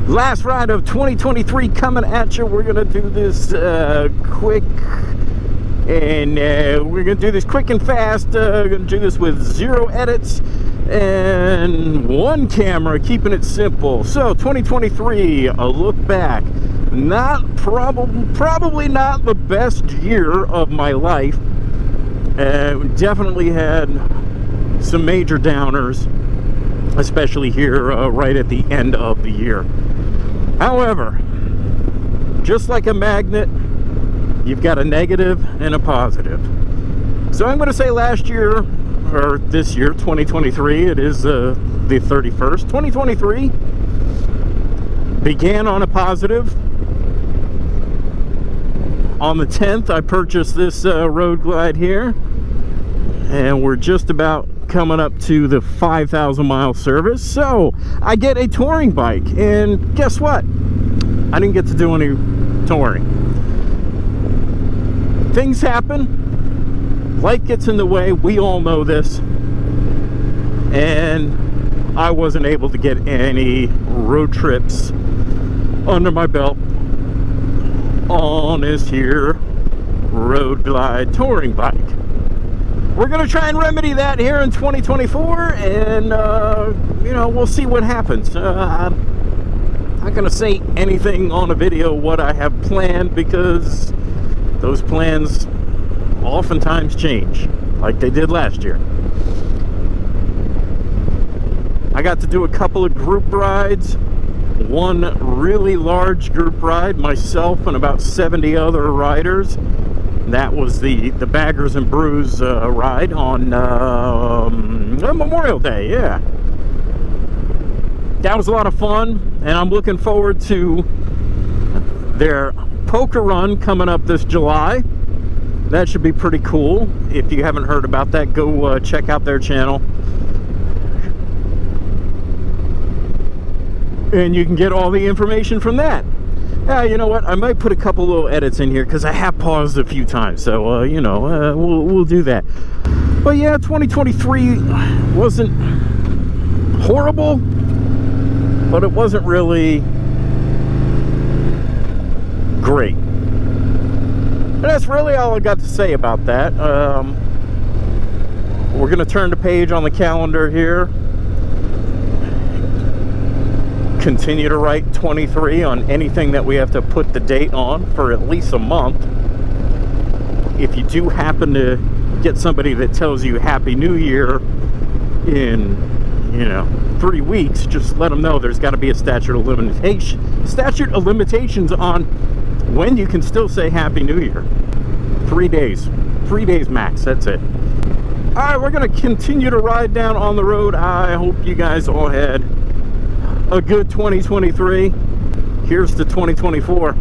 Last ride of 2023 coming at you. We're gonna do this quick, and we're gonna do this quick and fast. We're gonna do this with 0 edits and 1 camera, keeping it simple. So 2023, a look back. Probably not the best year of my life. Definitely had some major downers, especially here right at the end of the year. However, just like a magnet, you've got a negative and a positive. So I'm going to say last year, or this year, 2023, it is the 31st. 2023 began on a positive. On the 10th, I purchased this Road Glide here, and we're just about coming up to the 5,000 mile service. So I get a touring bike, and guess what? I didn't get to do any touring. Things happen, life gets in the way, we all know this, and I wasn't able to get any road trips under my belt on this here Road Glide touring bike. We're gonna try and remedy that here in 2024, and you know, we'll see what happens. I'm not gonna say anything on a video what I have planned, because those plans oftentimes change, like they did last year. I got to do a couple of group rides. One really large group ride, myself and about 70 other riders. That was the Baggers and Brews ride on Memorial Day, yeah. That was a lot of fun, and I'm looking forward to their poker run coming up this July. That should be pretty cool. If you haven't heard about that, go check out their channel. And you can get all the information from that. You know what? I might put a couple little edits in here because I have paused a few times. So, you know, we'll do that. But yeah, 2023 wasn't horrible, but it wasn't really great. And that's really all I got to say about that. We're going to turn the page on the calendar here. Continue to write 23 on anything that we have to put the date on for at least a month. If you do happen to get somebody that tells you Happy New Year in, you know, 3 weeks, just let them know there's got to be a statute of limitations on when you can still say Happy New Year. 3 days. 3 days max, that's it. Alright, we're going to continue to ride down on the road. I hope you guys all had a good 2023. Here's to 2024.